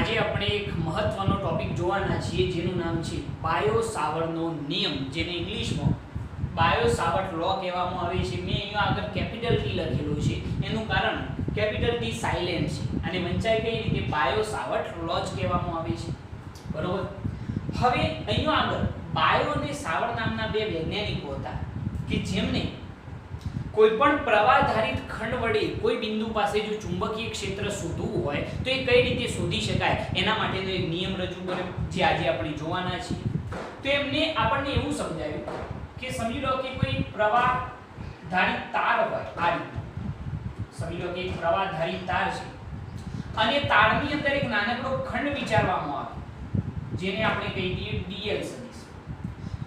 આજે આપણે એક મહત્વનો ટોપિક જોવાના છીએ જેનું નામ છે બાયો સાવર્ટનો નિયમ, જેને ઇંગ્લિશમાં બાયો સાવર્ટ લો કહેવામાં આવે છે. મેં અહીંયા આગળ કેપિટલ ટી લખેલું છે, એનું કારણ કેપિટલ ટી સાયલેન્ટ છે અને વંચાય કઈ રીતે બાયો સાવર્ટ લો જ કહેવામાં આવે છે. બરોબર. હવે અહીંયા આગળ બાયો અને સાવર્ટ નામના બે વૈજ્ઞાનિકો હતા કે જેમને કોઈ પણ પ્રવાહધારિત ખંડ વડે કોઈ બિંદુ પાસે જો ચુંબકીય ક્ષેત્ર શોધવું હોય તો એ કઈ રીતે શોધી શકાય એના માટેનો એક નિયમ રજૂ કર્યો, જે આજે આપણે જોવાના છીએ. તો એમને આપણને એવું સમજાવ્યું કે સમજી લો કે કોઈ પ્રવાહધારિત તાર હોય, આ રીતે સમજી લો કે એક પ્રવાહધારિત તાર છે અને તારની અંદર એક નાનકડો ખંડ વિચારવામાં આવે જેને આપણે કહી દઈએ ડીએલ સદિશ.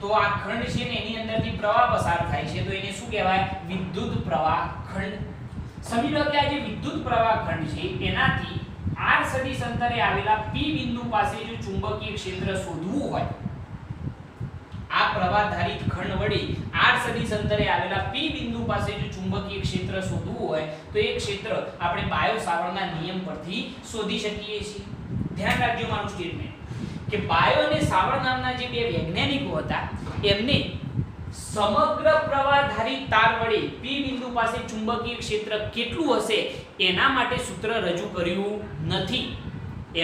તો આ ખંડ છે ને એની અંદરથી પ્રવાહ પસાર થાય છે, તો એને શું કહેવાય? વિદ્યુત પ્રવાહ ખંડ. સમજી લો કે આ જે વિદ્યુત પ્રવાહ ખંડ છે એનાથી r સદિશ અંતરે આવેલા p બિંદુ પાસે જો ચુંબકીય ક્ષેત્ર શોધવું હોય, આ પ્રવાહધારિત ખંડ વડે r સદિશ અંતરે આવેલા p બિંદુ પાસે જો ચુંબકીય ક્ષેત્ર શોધવું હોય તો એ ક્ષેત્ર આપણે બાયો સાવર્ટના નિયમ પરથી શોધી શકીએ છીએ. ધ્યાન રાખજો મારું સ્ટેટમેન્ટ કે બાયો અને સાવર્ટ નામના જે બે વૈજ્ઞાનિકો હતા એમને સમગ્ર પ્રવાહધારિત તાર વડે p બિંદુ પાસે ચુંબકીય ક્ષેત્ર કેટલું હશે એના માટે સૂત્ર રજૂ કર્યું નથી.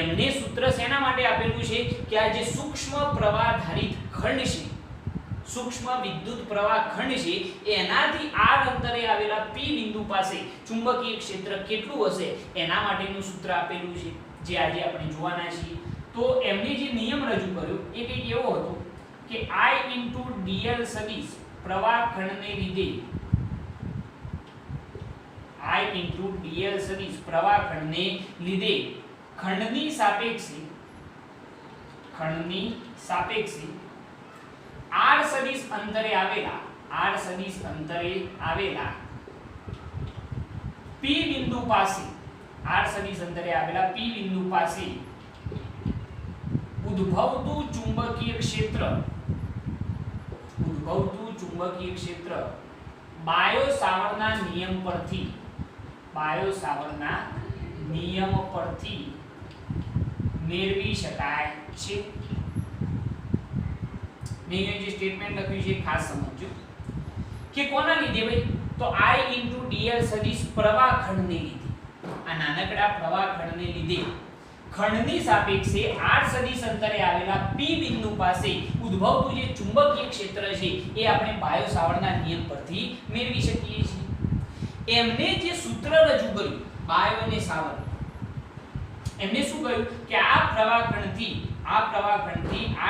એમને સૂત્ર શેના માટે આપેલું છે કે આ જે સૂક્ષ્મ પ્રવાહધારિત ખંડ છે, સૂક્ષ્મ વિદ્યુત પ્રવાહ ખંડ છે એનાથી r અંતરે આવેલા p બિંદુ પાસે ચુંબકીય ક્ષેત્ર કેટલું હશે એના માટેનું સૂત્ર આપેલું છે, જે આજે આપણે જોવાના છીએ. તો એમને જે નિયમ રજૂ કર્યો એ કંઈક એવો હતો કે I dl સદિશ પ્રવાહ ખંડને લીધે I dl સદિશ પ્રવાહ ખંડને લીધે ખંડની સાપેક્ષે r સદિશ અંતરે આવેલા p બિંદુ પાસે r સદિશ અંતરે આવેલા p બિંદુ પાસે ઉદ્ભવતું ચુંબકીય ક્ષેત્ર બાયો સાવર્ટના નિયમ પરથી મેળવી શકાય છે. મેં જે સ્ટેટમેન્ટ લખ્યું છે ખાસ સમજજો કે કોના લીધે ભાઈ? તો I dl સદિશ પ્રવાહ ખંડને લીધે, આ નાનકડા પ્રવાહ ખંડને લીધે ખંડની સાપેક્ષે r સદિશ અંતરે આવેલા p બિંદુ પાસે ઉદ્ભવતું જે ચુંબકીય ક્ષેત્ર છે એ આપણે બાયો સાવર્ટના નિયમ પરથી મેળવી શકીએ છીએ. એમને જે સૂત્ર રજૂ કર્યું બાયો અને સાવર્ટ, એમને શું કહ્યું કે આ પ્રવાહ ખંડથી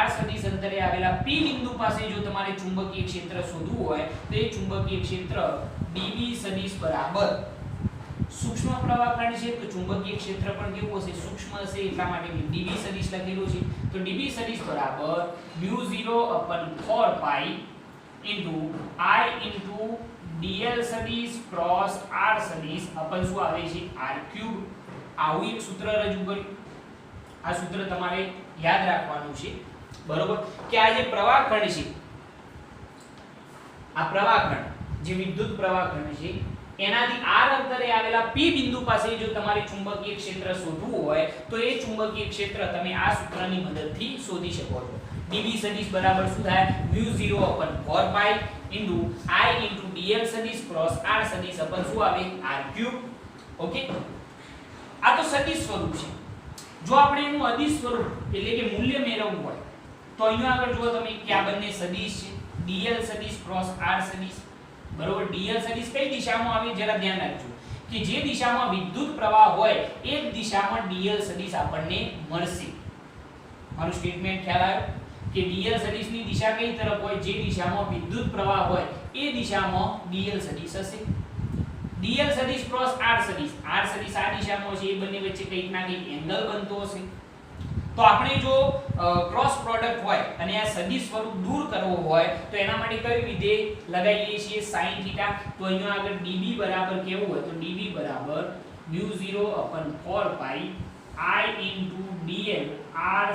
r સદિશ અંતરે આવેલા p બિંદુ પાસે જો તમારે ચુંબકીય ક્ષેત્ર શોધવું હોય તો એ ચુંબકીય ક્ષેત્ર db સદિશ બરાબર સૂક્ષ્મ પ્રવાહ ખંડ છે તો ચુંબકીય ક્ષેત્ર પણ કેવું હશે? સૂક્ષ્મ હશે, એટલા માટે db સદિશ લખેલું છે. તો db સદિશ બરાબર μ0/4π I dl સદિશ ક્રોસ r સદિશ અપન શું આવે છે? r3. આવું એક સૂત્ર રજૂ કર્યું. આ સૂત્ર તમારે યાદ રાખવાનું છે, બરોબર? કે આ જે પ્રવાહ ખંડ છે, આ પ્રવાહ ખંડ જે વિદ્યુત પ્રવાહ ખંડ છે એનાથી r અંતરે આવેલા p બિંદુ પાસે જો તમારે ચુંબકીય ક્ષેત્ર શોધવું હોય તો એ ચુંબકીય ક્ષેત્ર તમે આ સૂત્રની મદદથી શોધી શકો છો. db સદિશ બરાબર શું થાય? μ0/4π I dl સદિશ ક્રોસ r સદિશ અપન શું આવે? r3. ઓકે, આ તો સદિશ સ્વરૂપ છે. જો આપણે એનું અદિશ સ્વરૂપ એટલે કે મૂલ્ય મેળવવું હોય તો અહીંયા આગળ જો તમે કે આ બંને સદિશ છે, dl સદિશ ક્રોસ r સદિશ, બરોબર? dl સદિશ કઈ દિશામાં આવે જરા ધ્યાન રાખજો કે જે દિશામાં વિદ્યુત પ્રવાહ હોય એ જ દિશામાં dl સદિશ આપણને મળશે. મારું સ્ટેટમેન્ટ ખ્યાલ આવ્યો કે dl સદિશની દિશા કઈ તરફ હોય? જે દિશામાં વિદ્યુત પ્રવાહ હોય એ દિશામાં dl સદિશ હશે. dl સદિશ ક્રોસ r સદિશ આ દિશામાં છે, એ બંને વચ્ચે કંઈક ના કંઈક એંગલ બનતો હશે. તો આપણે જો ક્રોસ પ્રોડક્ટ હોય અને આ સદિશ સ્વરૂપ દૂર કરવો હોય તો એના માટે કઈ વિધેય લગાવીએ છીએ? sin theta. તો અહીંયા આગળ db બરાબર કેવું હોય? તો db બરાબર μ0/4π I dl r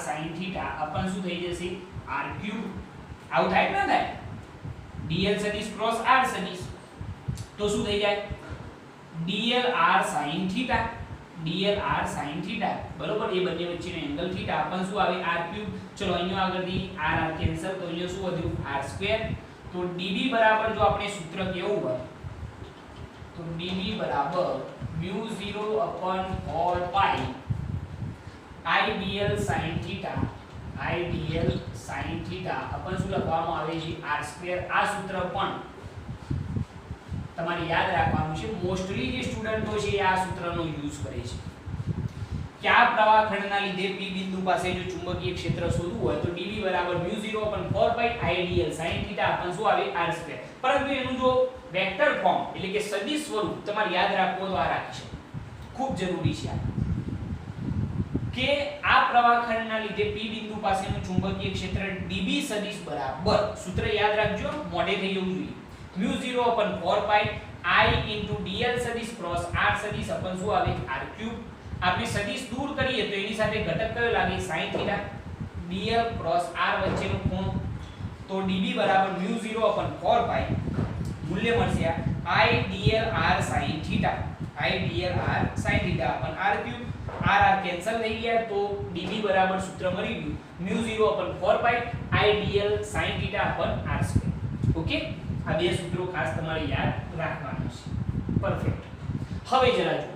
sin theta upon શું થઈ જશે? r3. આવું થાય કે ના થાય? dl સદિશ ક્રોસ r સદિશ તો શું થઈ જાય? dl r sin θ, dl r sin θ, બરોબર. એ બંને વચ્ચેનો એંગલ થીટા આપણને શું આવે r ક્યુબ. ચલો અહીંયા આગળથી r r કેન્સલ, તો અહીંયા શું વધ્યું r સ્ક્વેર. તો db બરાબર જો આપણે સૂત્ર કેવું હોય તો db બરાબર μ0/4 પાઈ idl sin θ, idl sin θ આપણને શું લખવામાં આવે છે r સ્ક્વેર. આ સૂત્ર પણ તમારે યાદ રાખવાનું છે. મોસ્ટલી જે સ્ટુડન્ટો છે આ સૂત્રનો યુઝ કરે છે કે આ પ્રવાહખંડના લીધે p બિંદુ પાસે જો ચુંબકીય ક્ષેત્ર શોધવું હોય તો dv બરાબર μ0/4 idl sin θ આપણને શું આવે r સ્ક્વેર. પરંતુ એનું જો વેક્ટર ફોર્મ એટલે કે સદિશ સ્વરૂપ તમારે યાદ રાખવું તો આ રાખી શકો. ખૂબ જરૂરી છે કે આ પ્રવાહખંડના લીધે p બિંદુ પાસેનું ચુંબકીય ક્ષેત્ર db સદિશ બરાબર સૂત્ર યાદ રાખજો, મોઢે થઈ જવું જોઈએ. μ0/4 પાઈ I dl સદિશ ક્રોસ r સદિશ अपन શું આવે r ક્યુબ. આપણે સદિશ દૂર કરીએ તો એની સાથે ઘટક કયો લાગે sin θ. dl ક્રોસ r વચ્ચેનો ખૂણો તો db બરાબર μ0/4 પાઈ મૂલ્ય મળશે I dl r sin θ, I dl r sin θ upon r cube. r r cancel થઈ ગયા તો db બરાબર સૂત્ર મળી ગયું μ0/4 pi I dl sin θ upon r square. Okay, આ બે સૂત્રો ખાસ તમારે યાદ રાખવાનું છે. પરફેક્ટ. હવે જરા જો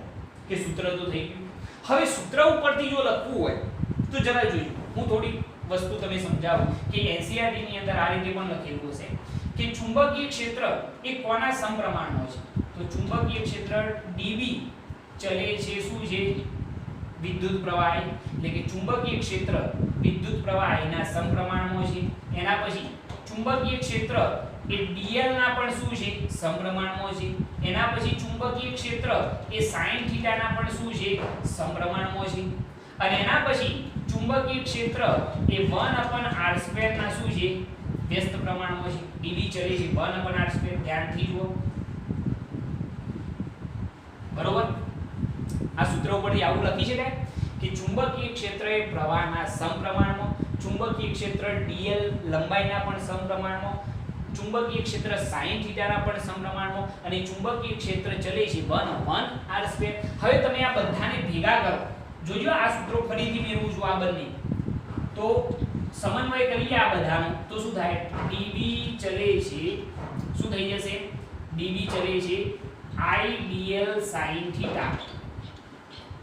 કે સૂત્ર તો થઈ ગયું. હવે સૂત્ર ઉપરથી જો લખવું હોય તો જરા જોજો, હું થોડી વસ્તુ તમે સમજાવું કે NCERT ની અંદર આ રીતે પણ લખેલું હશે કે ચુંબકીય ક્ષેત્ર એ કોના સમપ્રમાણમાં છે. તો ચુંબકીય ક્ષેત્ર dB ચલે છે શું છે વિદ્યુત પ્રવાહ, એટલે કે ચુંબકીય ક્ષેત્ર વિદ્યુત પ્રવાહીના સમપ્રમાણમાં છે. એના પછી ચુંબકીય ક્ષેત્ર એ dl ના પણ શું છે સમપ્રમાણમાં છે. એના પછી ચુંબકીય ક્ષેત્ર એ sin θ ના પણ શું છે સમપ્રમાણમાં છે. અને એના પછી ચુંબકીય ક્ષેત્ર એ 1/r² ના શું છે વ્યસ્ત પ્રમાણમાં છે. dv ચલે છે 1/r². ધ્યાનથી જુઓ, બરોબર. આ સૂત્ર ઉપરથી આવું લખી શકાય કે ચુંબકીય ક્ષેત્ર એ પ્રવાહના સમપ્રમાણમાં, ચુંબકીય ક્ષેત્ર dl લંબાઈના પણ સમપ્રમાણમાં, ચુંબકીય ક્ષેત્ર sin θ ના પણ સમપ્રમાણમાં અને ચુંબકીય ક્ષેત્ર ચલે છે 1/r². હવે તમે આ બધાને ભેગા કરો, જોજો આ સૂત્રો ફરીથી મેળવું છું આ બંને, તો સમન્વય કરીએ આ બધાનો તો શું થાય db ચલે છે શું થઈ જશે db ચલે છે I dl sin θ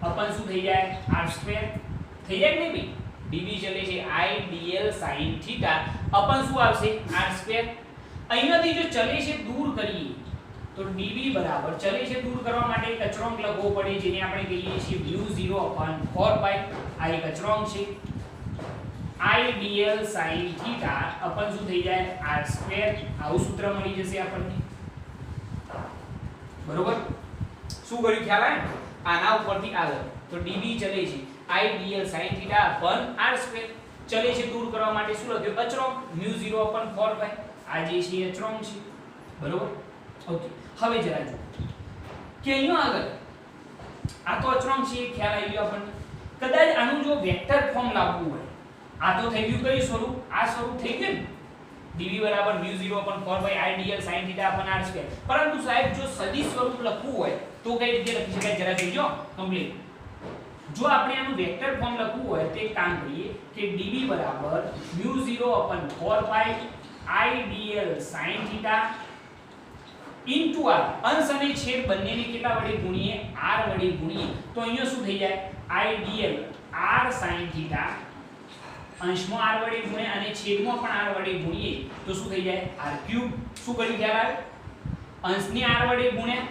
अपन શું થઈ જાય r² થઈ જાય કે નહીં ભાઈ. db ચલે છે I dl sin θ अपन શું આવશે r². અહીંયાથી જો ચલે છે દૂર કરીએ તો db બરાબર ચલે છે દૂર કરવા માટે એક અચળાંક લખવો પડે જેને આપણે કહીએ છીએ μ0/4 પાઈ. આ એક અચળાંક છે. I dl sin θ अपन શું થઈ જાય r². આવું સૂત્ર મળી જશે આપણને, બરોબર. શું કર્યું ખ્યાલ આવે આના ઉપરથી આગળ તો db ચલે છે I dl sin θ upon r² ચલે છે દૂર કરવા માટે શું લખ્યું અચળાંક μ0/4 પાઈ. આ જે છે અચળાંક છે, બરોબર. ઓકે, હવે જરા જો કે અહીંયા આગળ આ તો અચળાંક છે ખ્યાલ આવી ગયો આપણને. કદાચ આનું જો વેક્ટર ફોર્મ લાવવું હોય, આ તો થઈ ગયું કયું સ્વરૂપ, આ સ્વરૂપ થઈ ગયું ને dv બરાબર μ0/4 pi I dl sin θ upon r². પરંતુ સાહેબ જો સદિશ સ્વરૂપ લખવું હોય તો કઈ રીતે લખી શકાય જરા જોજો કમ્પ્લીટ. જો આપણે આનું વેક્ટર ફોર્મ લખવું હોય તો એક કામ કરીએ કે dv બરાબર μ0/4 pi I dl sin θ r અંશ અને છેદ બંનેને કેટલા વડે ગુણીએ r વડે ગુણીએ તો અહીંયા શું થઈ જાય I dl r sin θ અંશમાં r વડે ગુણે અને છેદમાં પણ r વડે ગુણીએ તો શું થઈ જાય r3. શું કર્યું ખ્યાલ આવે, અંશને r વડે ગુણ્યા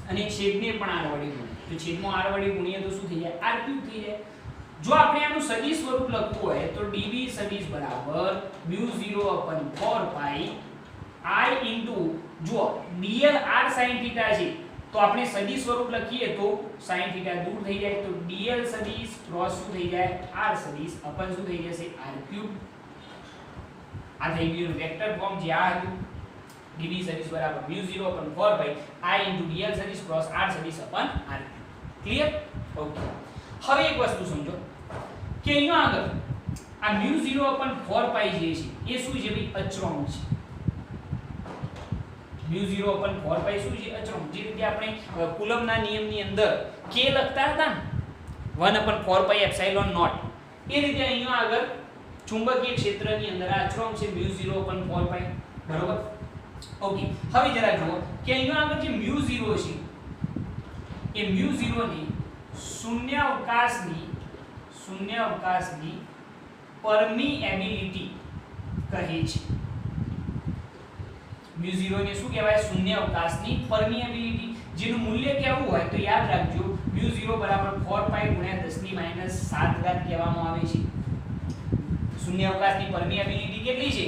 અને છેદને પણ r વડે ગુણ્યા તો છેદમાં r વડે ગુણીએ તો શું થઈ જાય r3 થઈ જાય. જો આપણે આનું સદિશ સ્વરૂપ લખવું હોય તો db સદિશ બરાબર μ0/4 પાઈ I જો dl r sin θ છે તો આપણે સદિશ સ્વરૂપ લખીએ તો sin θ દૂર થઈ જાય તો dl સદિશ ક્રોસ શું થઈ જાય r સદિશ अपन શું થઈ જશે r3. આ થઈ ગયું વેક્ટર ફોર્મ જે આ હતું db સદિશ બરાબર μ0/4 પાઈ I dl સદિશ ક્રોસ r સદિશ अपन r3. ક્લિયર? ઓકે. હવે એક વસ્તુ સમજો કે અહીંયા આગળ આ μ0/4 પાઈ જે છે એ શું છે ભાઈ અચળાંક છે. મ્યુ 0 upon 4 પાઈ શું છે અચળાંક. જે રીતે આપણે કુલમ્બના નિયમની અંદર k લખતા હતા ને 1 upon 4 પાઈ એપ્સિલોન નોટ, એ રીતે અહીંયા આગળ ચુંબકીય ક્ષેત્રની અંદર આ અચળાંક છે મ્યુ 0 upon 4 પાઈ. બરોબર. ઓકે, હવે જરા જુઓ કે અહીંયા આગળ જે મ્યુ 0 છે એ મ્યુ 0 ને શૂન્યાવકાશની પરમીએબિલિટી કહે છે. મ્યુ 0 ને શું કહેવાય? શૂન્યાવકાશની પરમીએબિલિટી, જેનું મૂલ્ય કેવું હોય તો યાદ રાખજો મ્યુ 0 બરાબર 4 પાઈ ગુણ્યા 10 ની માઈનસ 7 ઘાત કહેવામાં આવે છે. શૂન્યાવકાશની પરમીએબિલિટી કેટલી છે?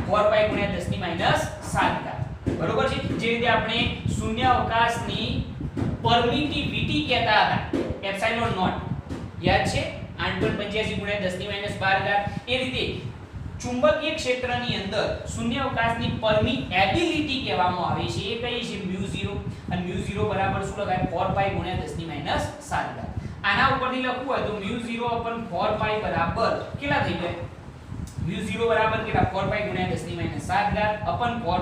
4 પાઈ ગુણ્યા 10 ની માઈનસ 7 ઘાત. બરોબર છે. જે રીતે આપણે શૂન્યાવકાશની પરમિટિવિટી કહેતા હતા એપ્સિલોન નોટ, યાદ છે? 8.85 ગુણ્યા 10 ની માઈનસ 12 ઘાત. એ રીતે ચુંબકીય ક્ષેત્રની અંદર શૂન્યાવકાશની પરમીએબિલિટી કહેવામાં આવે છે. એ કઈ છે? મ્યુ 0. અને મ્યુ 0 બરાબર શું લખાય? 4 પાઈ ગુણ્યા 10 ની માઈનસ 7 ઘાત. આના ઉપરથી લખવું હોય તો મ્યુ 0 upon 4 પાઈ બરાબર કેટલા થઈ જાય? મ્યુ 0 બરાબર કેટલા? 4 પાઈ ગુણ્યા 10 ની માઈનસ 7 ઘાત upon 4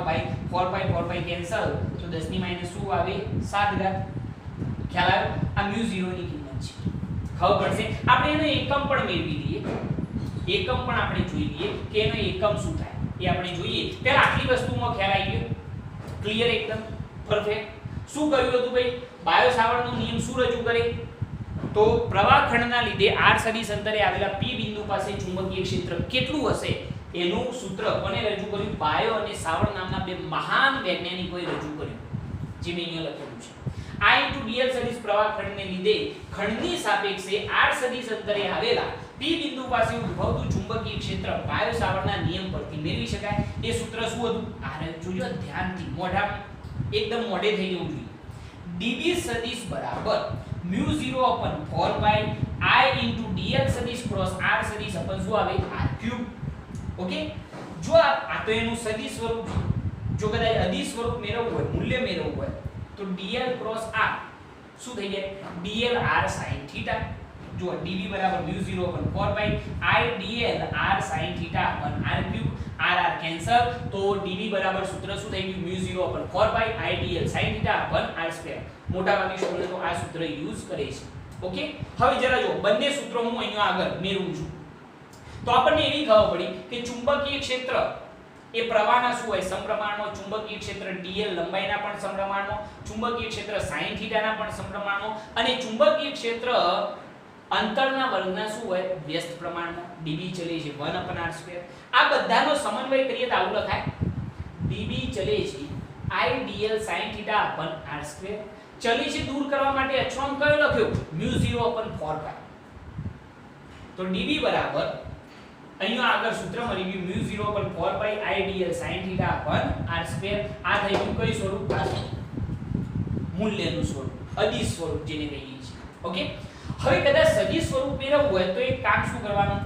પાઈ કેન્સલ તો 10 ની માઈનસ શું આવે? 7 ઘાત. ખ્યાલ આવ્યો? આ મ્યુ 0 ની કિંમત છે. ખબર પડશે. આપણે એનો એકમ પણ મેળવી લઈએ. એકમ પણ આપણે જોઈ લઈએ કે એનો એકમ શું થાય એ આપણે જોઈએ. પહેલા આટલી વસ્તુમાં ખ્યાલ આવી ગયો? ક્લિયર? એકદમ પરફેક્ટ. શું કર્યું હતું ભાઈ? બાયો સાવર્ટનો નિયમ શું રજૂ કરે? તો પ્રવાહખંડના લીધે r સદિશ અંતરે આવેલા p બિંદુ પાસે ચુંબકીય ક્ષેત્ર કેટલું હશે એનું સૂત્ર કોને રજૂ કર્યું? બાયો અને સાવર્ટ નામના બે મહાન વૈજ્ઞાનિકોએ રજૂ કર્યું, જે મેં અહીંયા લખેલું છે. I dl સદિશ પ્રવાહખંડને લીધે ખંડની સાપેક્ષે r સદિશ અંતરે આવેલા p બિંદુ પાસે ઉદ્ભવતું ચુંબકીય ક્ષેત્ર બાયો સાવર્ટના નિયમ પરથી મેળવી શકાય. એ સૂત્ર શું હતું? આ જોજો ધ્યાનથી, મોઢા એકદમ મોઢે થઈ જવું જોઈએ. db સદિશ બરાબર mu 0 upon 4 pi I into dl સદિશ ક્રોસ r સદિશ upon શું આવે? r cube. ઓકે, જો આ તો એનું સદિશ સ્વરૂપ છે. જો કદાચ અદિશ સ્વરૂપ મેળવવું હોય, મૂલ્ય મેળવવું હોય તો dl ક્રોસ r શું થઈ જાય? dl r sin θ. જો dv બરાબર mu 0 upon 4 pi I dl r sin θ upon r cube. r cancel તો dv બરાબર સૂત્ર શું થઈ ગયું? Mu 0 upon 4 pi I dl sin θ upon r square. મોટાભાગની સ્ટુડન્ટો આ સૂત્ર યુઝ કરે છે. ઓકે, હવે જરા જો બંને સૂત્રો હું અહીંયા આગળ મેળવું છું તો આપણને એવી ખબર પડી કે ચુંબકીય ક્ષેત્ર એ પ્રવાહના શું હોય? સમપ્રમાણમાં. ચુંબકીય ક્ષેત્ર dl લંબાઈના પણ સમપ્રમાણમાં, ચુંબકીય ક્ષેત્ર sin θ ના પણ સમપ્રમાણમાં, અને ચુંબકીય ક્ષેત્ર અંતરના વર્ગના શું હોય? વ્યસ્ત પ્રમાણમાં. db ચલે છે 1 upon r સ્ક્વેર. આ બધાનો સમન્વય કરીએ તો આવું લખાય db ચલે છે I dl sin θ upon r square. ચલે છે દૂર કરવા માટે અચળાંક કયો લખ્યો? મ્યુ 0 upon 4 પાઈ. તો db બરાબર અહીંયા આગળ સૂત્ર મળી ગયું mu 0 upon 4 pi I dl sin θ upon r square. આ થઈ ગયું કઈ સ્વરૂપ? મૂલ્યનું સ્વરૂપ, અદિશ સ્વરૂપ જેને કહીએ છીએ. ઓકે, હવે કદાચ સદિશ સ્વરૂપ મેળવવું હોય તો એક કામ શું કરવાનું?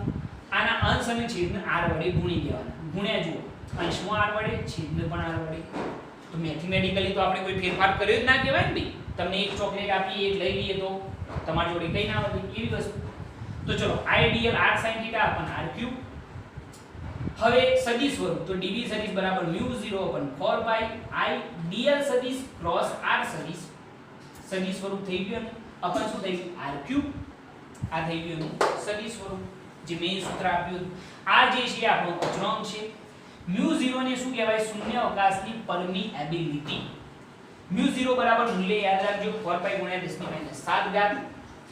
આના અંશ અને છેદને r વડે ગુણી દેવાના. ગુણ્યા જુઓ, અંશમાં r વડે, છેદને પણ r વડે. તો મેથેમેટિકલી તો આપણે કોઈ ફેરફાર કર્યો જ ના કહેવાય ને ભાઈ. તમને એક ચોકલેટ આપી, એક લઈ લઈએ તો તમારી જોડે કઈ ના વધે એવી વસ્તુ. તો ચલો I dl r sin θ upon r cube. હવે સદિશ સ્વરૂપ તો dv સદિશ બરાબર mu 0 upon 4 pi I dl સદિશ ક્રોસ r સદિશ. સદિશ સ્વરૂપ થઈ ગયું upon શું થઈ ગયું? r cube. આ થઈ ગયું સદિશ સ્વરૂપ જે મેં સૂત્ર આપ્યું. આ જે છે આપણો અચળાંક છે. મ્યુ 0 ને શું કહેવાય? શૂન્યાવકાશની પરમીએબિલિટી. મ્યુ 0 બરાબર મૂલ્ય યાદ રાખજો 4 પાઈ ગુણ્યા 10 ની માઈનસ 7 ઘાત.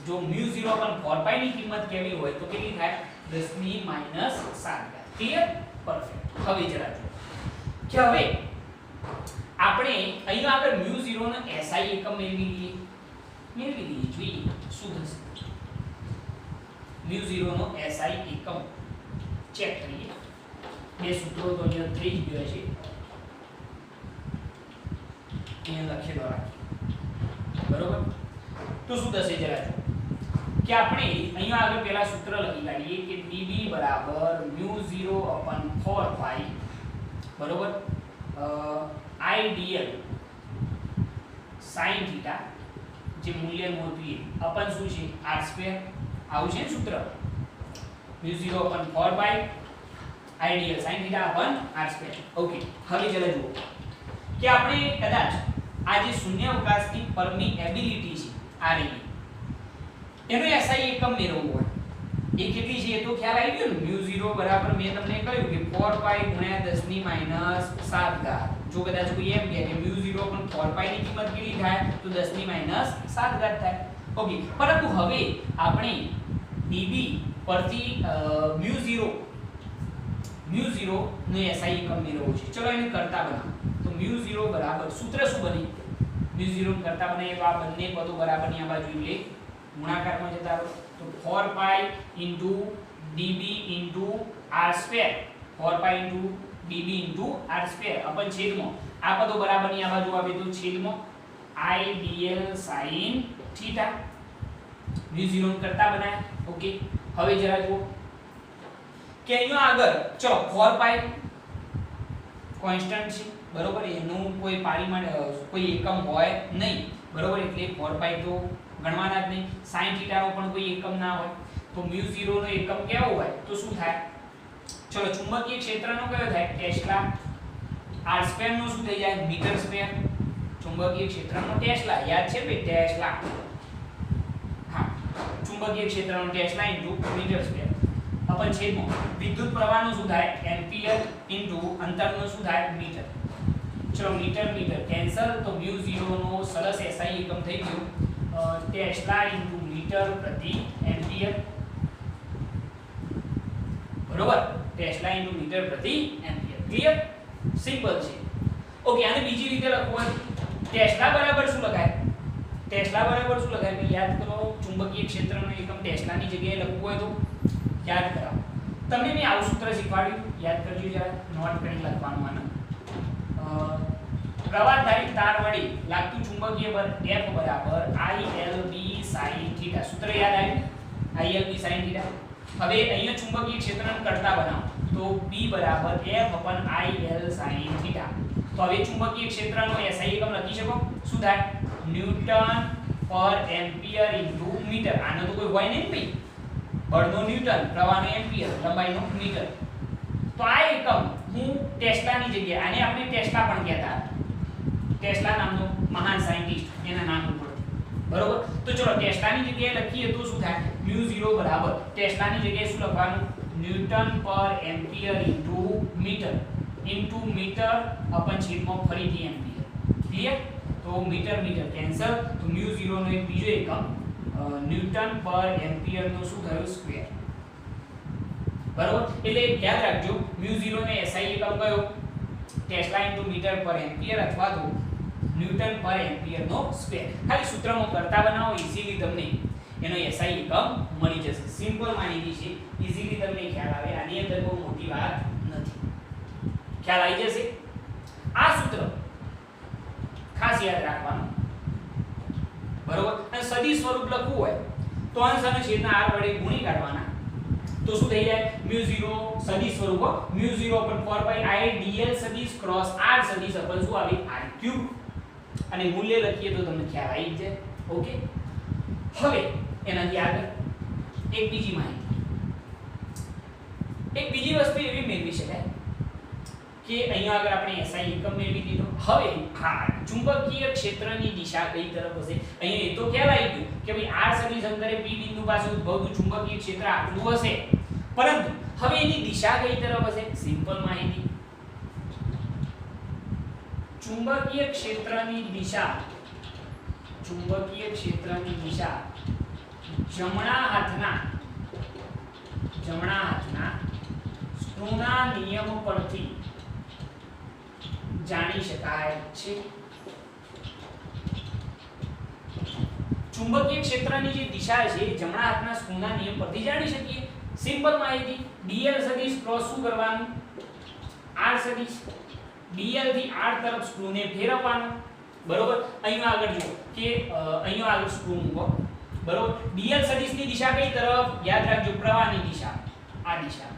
જો મ્યુ 0 upon 4 પાઈ ની કિંમત કેવી હોય તો કેટલી થાય? 10 ની માઈનસ 7 ઘાત. ક્લિયર? પરફેક્ટ. હવે જરા જો કે હવે આપણે અહીંયા આગળ મ્યુ 0 નો SI એકમ મેળવી લઈએ. જોઈએ શું થશે. મ્યુ 0 નો SI એકમ ચેક કરીએ. બે સૂત્રો તો અહીંયા થઈ જ ગયા છે. અહીંયા લખેલો રાખીએ. બરોબર? તો શું થશે જરા જો કે આપણે અહીંયા આગળ પહેલા સૂત્ર લખી કાઢીએ કે db બરાબર મ્યુ 0 upon 4 પાઈ બરોબર I dl sin θ જે મૂલ્યનું હતું એ upon શું છે? r square. આવું છે ને સૂત્ર? Mu 0 upon 4 pi I dl sin θ upon r square. Okay, હવે જરા જુઓ કે આપણે કદાચ આ જે શૂન્યાવકાશની પરમિએબિલિટી છે આ રહી એનો SI એકમ મેળવવું હોય એ કેટલી છે એ તો ખ્યાલ આવી ગયો ને μ0 બરાબર મેં તમને કહ્યું કે 4 પાઈ ગુણ્યા 10 ની માઈનસ 7 ઘાત જો કદાચ કોઈ એમ કહે કે μ0 પણ 4 પાઈ ની કિંમત કેટલી થાય તો 10 ની માઈનસ 7 ઘાત થાય ઓકે પરંતુ હવે આપણે dB પરથી μ0 નો SI એકમ મેળવવો છે ચલો એને કરતા બનાવો તો μ0 બરાબર સૂત્ર શું બને μ0 કરતા બને તો આ બંને પદો બરાબરની આ બાજુ એટલે ગુણાકારમાં જતા રહો તો 4 પાઈ dB r2 4 પાઈ dB r2 अपन છેદમાં આ પદો બરાબરની આ બાજુ આવે તો છેદમાં I dl sin θ μ0 કરતા બનાય ઓકે હવે જરા જુઓ કે અહીંયા આગળ ચલો 4 પાઈ કોન્સ્ટન્ટ છે બરોબર એનું કોઈ પારીમાણ કોઈ એકમ હોય નહીં બરોબર એટલે 4 પાઈ તો ગણવાના જ નહીં sin θ નો પણ કોઈ એકમ ના હોય તો μ0 નો એકમ કેવો હોય તો શું થાય ચલો ચુંબકીય ક્ષેત્રનો કયો થાય ટેસ્લા r2 નો શું થઈ જાય મીટર સ્ક્વેર ચુંબકીય ક્ષેત્રનો ટેસ્લા યાદ છે ભાઈ ટેસ્લા હા ચુંબકીય ક્ષેત્રનો ટેસ્લા મીટર સ્ક્વેર अपन छेदમાં વિદ્યુત પ્રવાહનો શું થાય એમ્પિયર અંતરનો શું થાય મીટર ચલો મીટર કેન્સલ તો μ0 નો સરસ SI એકમ થઈ ગયો ટેસ્લા મીટર પ્રતિ એમ્પિયર બરોબર ટેસ્લા મીટર પ્રતિ એમ્પિયર ક્લિયર સિમ્પલ છે ઓકે આને બીજી રીતે લખવું હોય ટેસ્લા બરાબર શું લખાય યાદ કરો ચુંબકીય ક્ષેત્રનો એકમ ટેસ્લાની જગ્યાએ લખવું હોય તો याद करा તમને મેં આવું સૂત્ર શીખવાડ્યું યાદ કરજો જરા નોટ કરી લખવાનું આને પ્રવાહધારી તાર વડે લાગતું ચુંબકીય બળ F બરાબર ILB sin θ સૂત્ર યાદ આવ્યું ILB sin θ હવે અહીંયા ચુંબકીય ક્ષેત્રને કરતા બનાવો તો B બરાબર F IL sin θ તો હવે ચુંબકીય ક્ષેત્રનો SI એકમ લખી શકો શું થાય ન્યૂટન પર એમ્પિયર મીટર આનો તો કોઈ હોય નહીં ભાઈ બળનો ન્યૂટન પ્રવાહનો એમ્પિયર લંબાઈનો મીટર તો આ એકમ હું ટેસ્લાની જગ્યાએ આને આપણે ટેસ્લા પણ કહેતા ટેસ્લા નામનો મહાન સાયન્ટિસ્ટ એના નામ ઉપરથી બરોબર તો ચલો ટેસ્લાની જગ્યાએ લખીએ તો શું થાય μ0 બરાબર ટેસ્લાની જગ્યાએ શું લખવાનું ન્યૂટન પર એમ્પિયર મીટર अपन છેદમાં ફરીથી એમ્પિયર ક્લિયર તો મીટર કેન્સલ તો μ0 નો એક બીજો એકમ ન્યૂટન પર એમ્પિયર નો શું થયો સ્ક્વેર બરોબર એટલે યાદ રાખજો μ0 ને SI એકમ કયો ટેસ્લા મીટર પર એમ્પિયર અથવા તો ન્યૂટન પર એમ્પિયર નો સ્ક્વેર ખાલી સૂત્રમાં કરતા બનાવો ઈઝીલી તમને એનો SI એકમ મળી જશે સિમ્પલ માહિતી છે ઈઝીલી તમને ખ્યાલ આવે આની અંદર બહુ મોટી વાત નથી ખ્યાલ આવી જશે આ સૂત્ર ખાસ યાદ રાખવાનું બરોબર અને સદી સ્વરૂપ લખવું હોય તો અંશ અને છેદના r વડે ગુણી કાઢવાના તો શું થઈ જાય μ0 સદી સ્વરૂપ μ0 પર 4 પાઈ I dl સદિશ ક્રોસ r સદિશ अपन શું આવે r3 અને મૂલ્ય લખીએ તો તમને ખ્યાલ આવી જાય ઓકે હવે એનાથી આગળ એક બીજી વસ્તુ એવી મેળવી શકાય કે અહીંયા આગળ આપણે SI એકમ મેળવી દીધો હવે હા ચુંબકીય ક્ષેત્રની દિશા કઈ તરફ હશે અહીંયા એ તો ખ્યાલ આવી ગયું કે ભાઈ r સદિશ અંતરે P બિંદુ પાસે ઉદ્ભવતું ચુંબકીય ક્ષેત્ર આટલું હશે પરંતુ હવે એની દિશા કઈ તરફ હશે સિમ્પલ માહિતી ચુંબકીય ક્ષેત્રની દિશા જમણા હાથના સ્ક્રૂના નિયમ પરથી જાણી શકાય છે ચુંબકીય ક્ષેત્રની જે દિશા છે જમણા હાથના સ્ક્રૂના નિયમ પરથી જાણી શકીએ સિમ્પલ માહિતી dl સદિશ ક્રોસ શું કરવાનું r સદિશ dl થી r તરફ સ્ક્રૂને ફેરવવાનું બરોબર અહીંયા આગળ જુઓ કે અહીંયા આગળ સ્ક્રૂ મૂકો બરોબર dl સદિશની દિશા કઈ તરફ યાદ રાખજો પ્રવાહની દિશા આ દિશા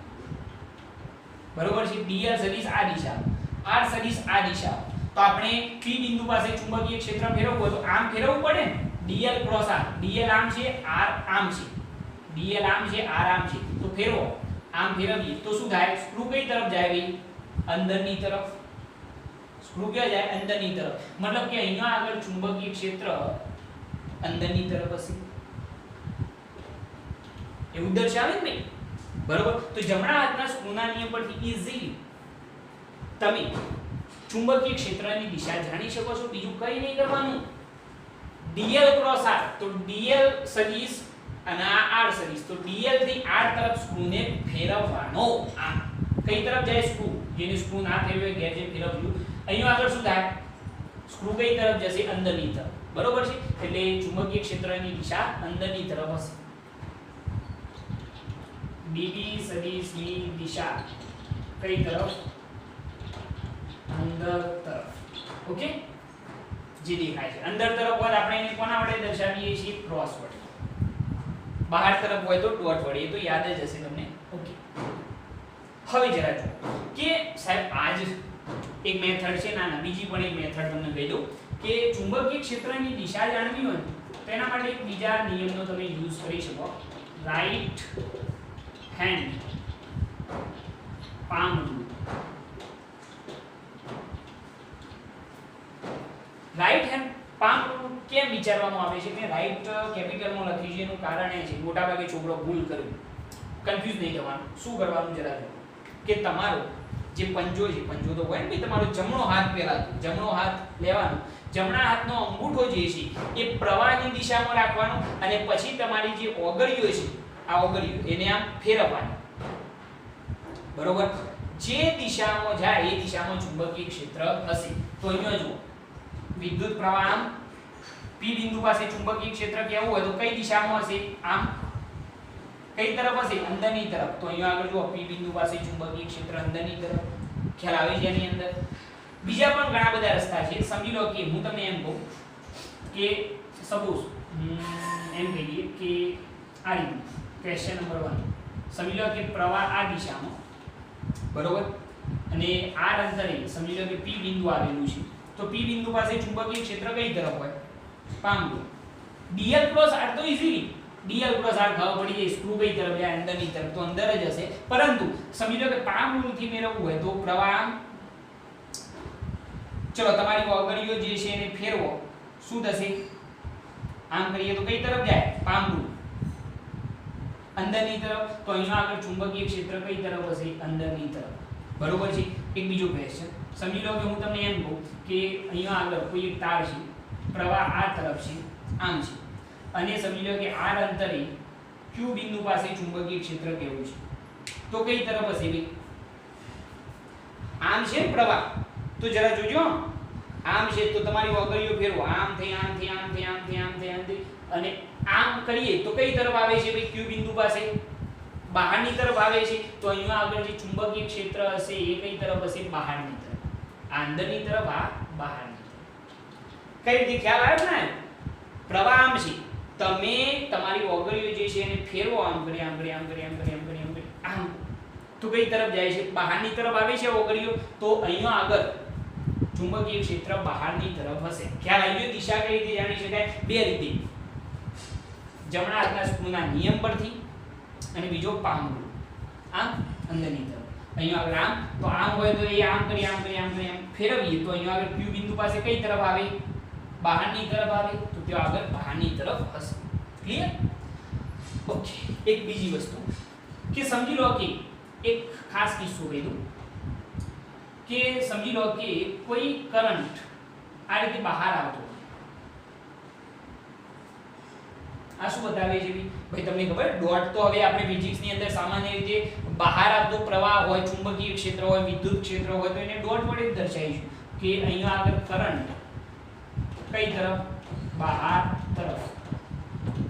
બરોબર છે dl સદિશ આ દિશા r સદિશ આ દિશા તો આપણે p બિંદુ પાસે ચુંબકીય ક્ષેત્ર ફેરવવું હોય તો આમ ફેરવવું પડે ને dl ક્રોસ r dl આમ છે r આમ છે dl આમ છે r આમ છે તો ફેરવો આમ ફેરવીએ તો શું થાય સ્ક્રૂ કઈ તરફ જાય ભાઈ અંદરની તરફ સ્ક્રૂ ક્યાં જાય અંદરની તરફ, મતલબ કે અહીંયા આગળ ચુંબકીય ક્ષેત્ર અંદરની તરફ હશે, એવું દર્શાવે ને ભાઈ, બરોબર. તો જમણા હાથના સ્ક્રૂના નિયમ પરથી ઈઝીલી તમે ચુંબકીય ક્ષેત્રની દિશા જાણી શકો છો. બીજું કઈ નહીં કરવાનું, dl ક્રોસ r, તો dl સદિશ અને આ r સદિશ, તો dl થી r તરફ સ્ક્રૂને ફેરવવાનો. આ કઈ તરફ જાય સ્ક્રૂ, જેની સ્ક્રૂ ના થઈ હોય ઘેર જે ફેરવ્યું, અહીંયા આગળ શું થાય, સ્ક્રૂ કઈ તરફ જશે, અંદરની તરફ, બરોબર છે. એટલે ચુંબકીય ક્ષેત્રની દિશા અંદરની તરફ હશે. db સદિશની દિશા કઈ તરફ, અંદર તરફ. ઓકે, જે દેખાય છે અંદર તરફ હોય આપણે એને કોના વડે દર્શાવીએ છીએ, ક્રોસ વડે. બહાર તરફ હોય તો ડોટ વડે, એ તો યાદ જ હશે તમને. ઓકે, હવે જરા જો કે સાહેબ આજ એક મેથડ છે, ના બીજી પણ એક મેથડ તમને કહી દઉં કે ચુંબકીય ક્ષેત્રની દિશા જાણવી હોય તો એના માટે એક બીજા નિયમનો તમે યુઝ કરી શકો, right hand palm rule. Right hand palm rule કેમ વિચારવામાં આવે છે કે રાઈટ કેપિટલમાં લખ્યું છે, એનું કારણ એ છે મોટાભાગે છોકરો ભૂલ કરે, કન્ફ્યુઝ નહીં થવાનું. શું કરવાનું જરા જો કે તમારો જે પંજો છે, પંજો તો હોય ને ભાઈ, તમારો જમણો હાથ પહેલા જમણો હાથ લેવાનો, જમણા હાથનો અંગૂઠો જે છે એ પ્રવાહની દિશામાં રાખવાનો અને પછી તમારી જે ઓગળીઓ છે આ ઓગળીઓ એને આમ ફેરવવાની, બરોબર. જે દિશામાં જાય એ દિશામાં ચુંબકીય ક્ષેત્ર હશે. તો અહીંયા જુઓ, વિદ્યુત પ્રવાહ આમ P બિંદુ પાસે ચુંબકીય ક્ષેત્ર કેવું હોય તો કઈ દિશામાં હશે, આમ કઈ તરફ હશે, અંદરની તરફ. તો અહીંયા આગળ જુઓ P બિંદુ પાસે ચુંબકીય ક્ષેત્ર અંદરની તરફ, ખ્યાલ આવે છે એની અંદર. બીજા પણ ઘણા બધા રસ્તા છે. સમજી લો કે હું તમને એમ કહું કે સપોઝ એમ કહીએ કે આ રીતે ક્વેશ્ચન નંબર 1 સમજી લો કે પ્રવાહ આ દિશામાં, બરોબર, અને r અંતરે સમજી લો કે P બિંદુ આવેલું છે. તો P બિંદુ પાસે ચુંબકીય ક્ષેત્ર કઈ તરફ હોય, પામ લો. dl ક્રોસ r તો ઈઝીલી dl ક્રોસ r ખબર પડી જાય, સ્ક્રૂ કઈ તરફ જાય, અંદરની તરફ, તો અંદર જ હશે. પરંતુ સમજી લો કે પામ રૂલ થી મેળવવું હોય તો પ્રવાહ, ચલો તમારી ઓગળીઓ જે છે એને ફેરવો, શું થશે, આમ કરીએ તો કઈ તરફ જાય, પામ રૂલ અંદરની તરફ. તો અહીંયા આગળ ચુંબકીય ક્ષેત્ર કઈ તરફ હશે, અંદરની તરફ, બરોબર છે. એક બીજો ક્વેશ્ચન સમજી લો કે હું તમને એમ કહું કે અહીંયા આગળ કોઈ એક તાર છે, પ્રવાહ આ તરફ છે, આમ છે, અને સમજી લો કે r અંતરે q બિંદુ પાસે ચુંબકીય ક્ષેત્ર કેવું છે, તો કઈ તરફ હશે ભાઈ, આમ છે પ્રવાહ. તો જરા જોજો, આમ છે તો તમારી ઓગળીઓ ફેરવો, આમ થઈ આમ થઈ આમ થઈ આમ થઈ આમ થઈ આમ થઈ, અને આમ કરીએ તો કઈ તરફ આવે છે ભાઈ, q બિંદુ પાસે બહારની તરફ આવે છે. તો અહીંયા આગળ જે ચુંબકીય ક્ષેત્ર હશે એ કઈ તરફ હશે, બહારની તરફ. આ અંદરની તરફ, આ બહારની તરફ. કઈ રીતે ખ્યાલ આવ્યો ને, પ્રવાહ આમ છે, તમે તમારી ઓગળીઓ જે છે એને ફેરવો, આમ કરી આમ કરી આમ કરી આમ કરી આમ કરી આમ કરી આમ, તો કઈ તરફ જાય છે, બહારની તરફ આવે છે ઓગળીઓ. તો અહીંયા આગળ ચુંબકીય ક્ષેત્ર બહારની તરફ હશે. ખ્યાલ આવી ગયો. દિશા કઈ રીતે જાણી શકાય, બે રીતે, જમણા હાથના સ્ક્રૂના નિયમ પરથી અને બીજો પામ રૂલ, આમ અંદરની તરફ. અહીંયા આગળ આમ, તો આમ હોય તો એ આમ કરી આમ કરી આમ કરી આમ ફેરવીએ તો અહીંયા આગળ Q બિંદુ પાસે કઈ તરફ આવે, બહારની તરફ આવે. તો ત્યાં આગળ બહારની તરફ હશે. ક્લિયર? ઓકે. એક બીજી વસ્તુ કે સમજી લો કે એક ખાસ કિસ્સો કહી દઉં કે સમજી લો કે કોઈ કરંટ આ રીતે બહાર આવતો, આ શું બતાવે છે ભાઈ તમને ખબર, ડોટ તો હવે આપણે ફિઝિક્સ ની અંદર સામાન્ય રીતે બહાર આવતો પ્રવાહ હોય, ચુંબકીય ક્ષેત્ર હોય, વિદ્યુત ક્ષેત્ર હોય તો એને ડોટ વડે જ દર્શાવીશું કે અહીંયા આગળ કરંટ કઈ તરફ, બહાર તરફ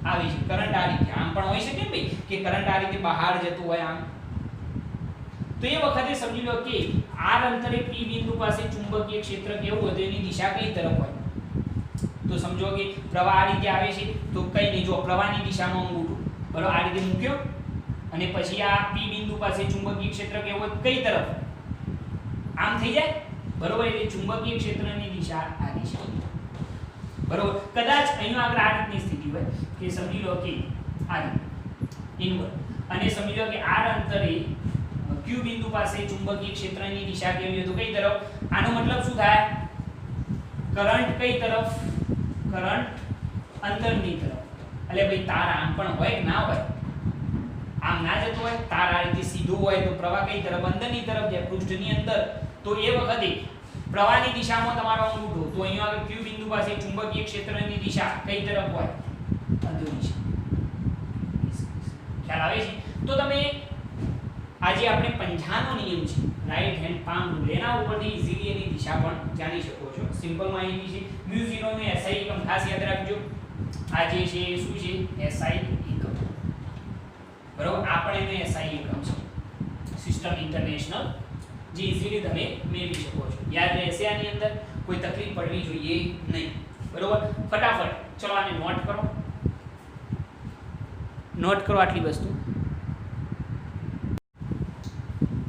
આવી છે. કરંટ આ રીતે આમ પણ હોઈ શકે ને ભાઈ કે કરંટ આ રીતે બહાર જતો હોય આમ. તો એ વખતે સમજી લો કે r અંતરે P બિંદુ પાસે ચુંબકીય ક્ષેત્ર કેવું હોય તો એની દિશા કઈ તરફ હોય. તો સમજો કે પ્રવાહ આ રીતે આવે છે તો કઈ નહીં, જો પ્રવાહની દિશામાં અંગૂઠો બરોબર આ રીતે મૂક્યો અને પછી આ P બિંદુ પાસે ચુંબકીય ક્ષેત્ર કેવું હોય કઈ તરફ, આમ થઈ જાય, બરોબર. એટલે ચુંબકીય ક્ષેત્રની દિશા આ દિશા, બરોબર. કદાચ અહીંયા આગળ આ રીતની સ્થિતિ હોય કે સમજી લો કે આ રીતે ઇનવર્ડ, અને સમજી લો કે r અંતરે Q બિંદુ પાસે ચુંબકીય ક્ષેત્રની દિશા કેવી હોય તો કઈ તરફ? આનો મતલબ શું થાય? કરંટ કઈ તરફ? કરંટ અંદરની તરફ. એટલે ભાઈ તાર આમ પણ હોય કે ના હોય? આમ ના જતો હોય. તાર આ રીતે સીધો હોય તો પ્રવાહ કઈ તરફ? અંદરની તરફ જાય, પૃષ્ઠની અંદર. તો એ વખતે પ્રવાહની દિશામાં તમારો અંગૂઠો, તો અહીંયા આગળ Q બિંદુ પાસે ચુંબકીય ક્ષેત્રની દિશા કઈ તરફ હોય? અંદરની. ખ્યાલ આવે છે? તો તમે આજે આપણે પંજાનો નિયમ છે, રાઈટ હેન્ડ પામ રૂલ, એના ઉપરથી ઈઝીલી એની દિશા પણ જાણી શકો છો. સિમ્પલ માહિતી છે. μ0 નો SI એકમ ખાસ યાદ રાખજો. આ જે છે એ શું છે? SI એકમ. બરોબર? આ પણ એનો SI એકમ છે. સિસ્ટમ ઇન્ટરનેશનલ, જે ઈઝીલી તમે મેળવી શકો છો. યાદ રહેશે આની અંદર, કોઈ તકલીફ પડવી જોઈએ નહીં. બરોબર? ફટાફટ ચલો આને નોટ કરો. નોટ કરો આટલી વસ્તુ.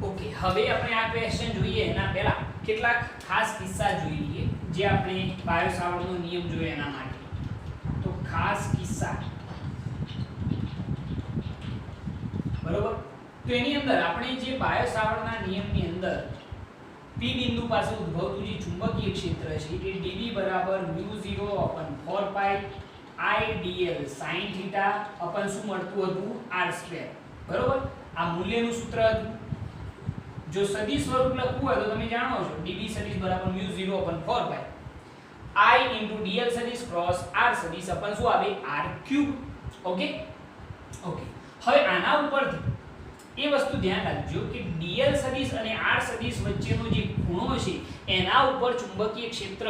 ઓકે, હવે આપણે આ ક્વેશ્ચન જોઈએ એના પહેલા કેટલાક ખાસ કિસ્સા જોઈ લઈએ, જે આપણે બાયો સાવર્ટનો નિયમ જોયો એના માટે. તો ખાસ કિસ્સા, બરોબર? તો એની અંદર આપણે જે બાયો સાવર્ટના નિયમની અંદર P બિંદુ પાસે ઉદ્ભવતું જે ચુંબકીય ક્ષેત્ર છે એ dB બરાબર μ0/4 પાઈ IDL sin θ અપન શું મળતું હતું? r². બરોબર? આ મૂલ્યનું સૂત્ર હતું. જો સદિશ સ્વરૂપ લખવું હોય તો તમે જાણો છો dB સદિશ બરાબર μ0/4 પાઈ I dl સદિશ ક્રોસ r સદિશ અપન શું આવે? r3. ઓકે? ઓકે, હવે આના ઉપરથી એ વસ્તુ ધ્યાન રાખજો કે dl સદિશ અને r સદિશ વચ્ચેનો જે ખૂણો છે એના ઉપર ચુંબકીય ક્ષેત્ર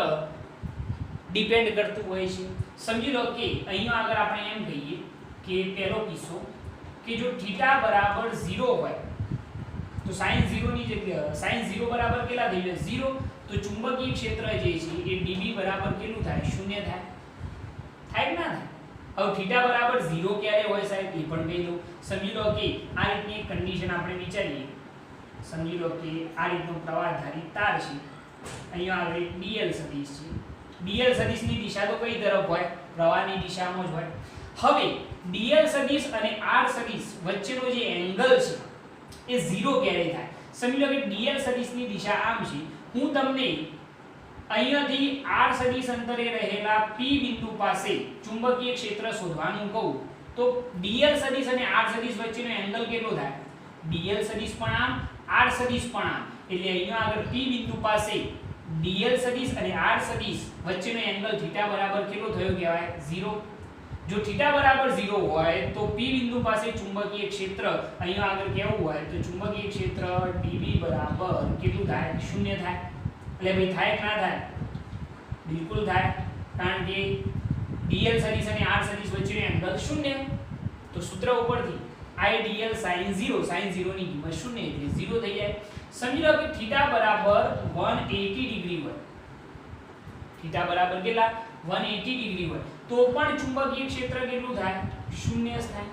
ડિપેન્ડ કરતું હોય છે. સમજી લો કે અહીંયા આગળ આપણે એમ કહીએ કે પહેલો કિસ્સો કે જો θ બરાબર 0 હોય તો sin 0 ની જગ્યાએ sin 0 બરાબર કેટલા થઈ જાય? 0. તો ચુંબકીય ક્ષેત્ર જે છે એ dB બરાબર કેટલું થાય? 0 થાય. થાય કે ના થાય? હવે θ બરાબર 0 ક્યારે હોય સાહેબ એ પણ કહી દઉં. સમજી લો કે આ રીતની એક કન્ડિશન આપણે વિચારીએ. સમજી લો કે આ રીતનો પ્રવાહધારી તાર છે, અહીંયા આગળ એક dl સદિશ છે. dl સદિશની દિશા તો કઈ તરફ હોય? પ્રવાહની દિશામાં જ હોય. હવે dl સદિશ અને r સદિશ વચ્ચેનો જે એંગલ છે એ 0 ક્યારે થાય? સમજી લો કે dl સદિશની દિશા આમ છે. હું તમને અહીંયાથી r સદિશ અંતરે રહેલા P બિંદુ પાસે ચુંબકીય ક્ષેત્ર શોધવાનું કહું તો dl સદિશ અને r સદિશ વચ્ચેનો એંગલ કેટલો થાય? dl સદિશ પણ આમ, r સદિશ પણ આમ. એટલે અહીંયા આગળ P બિંદુ પાસે dl સદિશ અને r સદિશ વચ્ચેનો એંગલ θ બરાબર કેટલો થયો કહેવાય? 0. જો θ બરાબર 0 હોય તો P બિંદુ પાસે ચુંબકીય ક્ષેત્ર અહીંયા આગળ કેવું હોય? તો ચુંબકીય ક્ષેત્ર dB બરાબર કેટલું થાય? 0 થાય. એટલે ભાઈ થાય કે ના થાય? બિલકુલ થાય, કારણ કે dl સદિશ અને r સદિશ વચ્ચેનો એંગલ 0. તો સૂત્ર ઉપરથી IDL sin 0, sin 0 ની કિંમત 0 એટલે 0 થઈ જાય. સમજી લો કે θ બરાબર 180 ડિગ્રી હોય. θ બરાબર કેટલા? 180 ડિગ્રી હોય તો પણ ચુંબકીય ક્ષેત્ર કેટલું થાય? 0 જ થાય.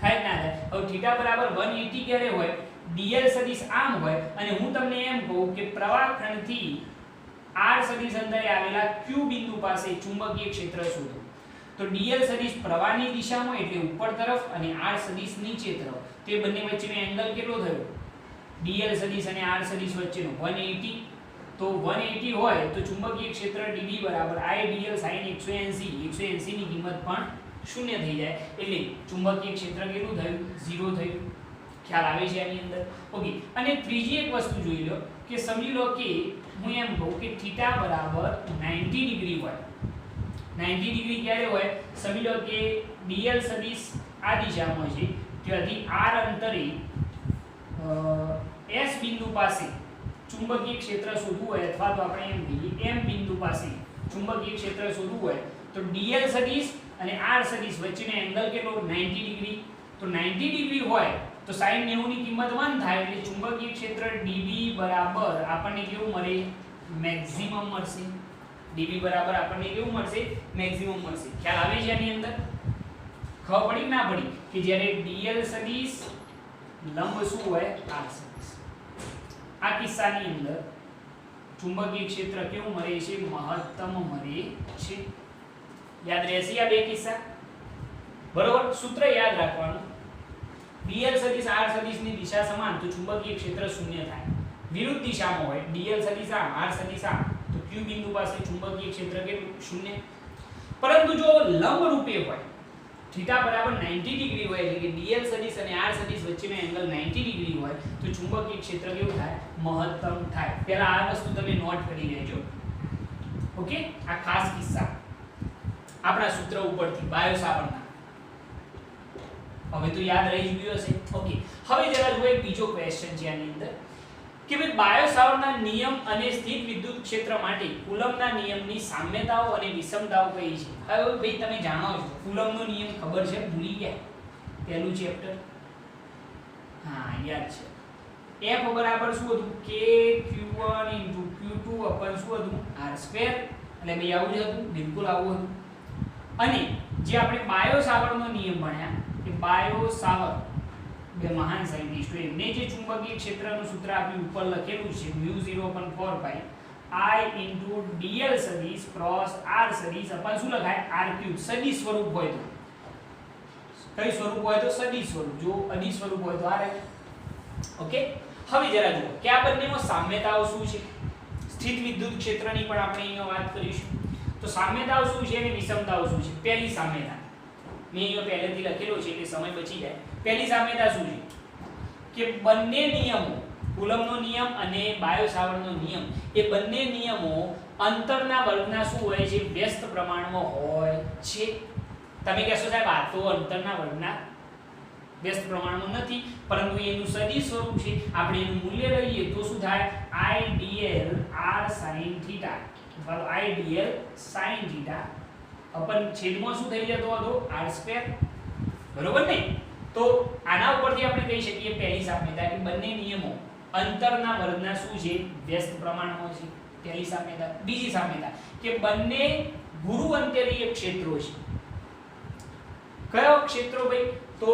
થાય કે ના થાય? હવે θ બરાબર 180 ક્યારે હોય? dl સદિશ આમ હોય અને હું તમને એમ કહું કે પ્રવાહ ખંડથી r સદિશ અંતરે આવેલા q બિંદુ પાસે ચુંબકીય ક્ષેત્ર શોધો. તો dl સદિશ પ્રવાહની દિશામાં એટલે ઉપર તરફ અને r સદિશ નીચે તરફ. તે બંને વચ્ચેનો એંગલ કેટલો થયો? dl સદિશ અને r સદિશ વચ્ચેનો 180. તો 180 હોય તો ચુંબકીય ક્ષેત્ર dB બરાબર IDL sin 180. 180 ની કિંમત પણ 0 થઈ જાય. એટલે ચુંબકીય ક્ષેત્ર કેટલું થયું? 0 થયું. ખ્યાલ આવે છે આની અંદર? ઓકે, અને ત્રીજી એક વસ્તુ જોઈ લો કે સમજી લો કે હું એમ કહું કે θ બરાબર 90 ડિગ્રી હોય. 90 ડિગ્રી ક્યારે હોય? સમજી લો કે dl સદિશ આ દિશામાં છે, ત્યાંથી r અંતરે s બિંદુ પાસે ચુંબકીય ક્ષેત્ર શોધવું હોય અથવા તો આપણે એમ કહીએ m બિંદુ પાસે ચુંબકીય ક્ષેત્ર શોધવું હોય તો dl સદિશ અને r સદિશ વચ્ચેનો એંગલ કેટલો? 90 ડિગ્રી. તો 90 ડિગ્રી હોય તો sin 90 ની કિંમત 1 થાય એટલે ચુંબકીય ક્ષેત્ર dB બરાબર આપણને કેવું મળે? મેક્સિમમ મળશે. dB બરાબર આપણને કેવું મળશે? મેક્સિમમ મળશે. ખ્યાલ આવે છે આની અંદર? ખબર પડી કે ના પડી કે જ્યારે dl સદિશ લંબ શું હોય? r સદિશ. આ કિસ્સાની અંદર ચુંબકીય ક્ષેત્ર કેવું મળે છે? મહત્તમ મળે છે. યાદ રહેશે આ બે કિસ્સા? બરોબર? સૂત્ર યાદ રાખવાનું. dl સદિશ r સદિશની દિશા સમાન તો ચુંબકીય ક્ષેત્ર શૂન્ય થાય. વિરુદ્ધ દિશામાં હોય dl સદિશ r સદિશ તો q બિંદુ પાસે ચુંબકીય ક્ષેત્ર કેટલું શૂન્ય. પરંતુ જો લંબ રૂપે હોય થીટા બરાબર 90 ડિગ્રી હોય એટલે કે dl સદિશ અને r સદિશ વચ્ચેનો એંગલ 90 ડિગ્રી હોય તો ચુંબકીય ક્ષેત્ર કેવું થાય મહત્તમ થાય. પહેલા આ વસ્તુ તમે નોટ કરી લેજો. ઓકે, આ ખાસ કિસ્સા આપણા સૂત્ર ઉપરથી બાયો સાવર્ટના હવે તો યાદ રહી ગયું હશે. ઓકે, હવે જરા જો એક બીજો ક્વેશ્ચન છે આની અંદર કે ભાઈ બાયો સાવર્ટના નિયમ અને સ્થિત વિદ્યુત ક્ષેત્ર માટે કુલમ્બના નિયમની સામ્યતાઓ અને વિષમતાઓ કઈ છે. હવે ભાઈ તમે જાણો છો કુલમ્બનો નિયમ ખબર છે, ભૂલી ગયા પહેલું ચેપ્ટર? હા યાદ છે. F બરાબર શું હતું k q1 q2 અપન શું હતું r2 એટલે ભાઈ આવું જ હતું, બિલકુલ આવું હતું. અને જે આપણે બાયો સાવર્ટનો નિયમ ભણ્યા કે બાયો સાવર્ટ બે મહાન સાયન્ટિસ્ટો એમને જે ચુંબકીય ક્ષેત્રનું સૂત્ર આપ્યું ઉપર લખેલું છે μ0/4π I dl સદિશ ક્રોસ r સદિશ અપન શું લખાય r3 સદિશ સ્વરૂપ હોય તો કઈ સ્વરૂપ હોય તો સદિશ સ્વરૂપ, જો અદિશ સ્વરૂપ હોય તો આ રહે. ઓકે, હવે જરા જુઓ કે આ બંનેમાં સામ્યતાઓ શું છે. સ્થિત વિદ્યુત ક્ષેત્રની પણ આપણે અહીંયા વાત કરીશું. તો સામ્યતાઓ શું છે અને વિષમતાઓ શું છે. પહેલી સામ્યતા મેં અહીંયા પહેલેથી લખેલો છે એટલે સમય બચી જાય. પહેલી સામ્યતા શું છે કે બંને નિયમો કુલમ્બનો નિયમ અને બાયો સાવર્ટનો નિયમ એ બંને નિયમો અંતરના વર્ગના શું હોય છે વ્યસ્ત પ્રમાણમાં હોય છે. તમે કહેશો સાહેબ આ તો અંતરના વર્ગના વ્યસ્ત પ્રમાણમાં નથી પરંતુ એનું સદિશ સ્વરૂપ છે. આપણે એનું મૂલ્ય લઈએ તો શું થાય I dl r sin θ બરાબર I dl sin θ અપન છેદમાં શું થઈ જતો હતો r2 બરોબર ને. તો આના ઉપરથી આપણે કહી શકીએ પહેલી સામ્યતા કે બંને નિયમો અંતરના વર્ગના શું છે વ્યસ્ત પ્રમાણમાં છે. પહેલી સામ્યતા. બીજી સામ્યતા કે બંને ગુરુઅંતરીય ક્ષેત્રો છે. કયો ક્ષેત્રો ભાઈ તો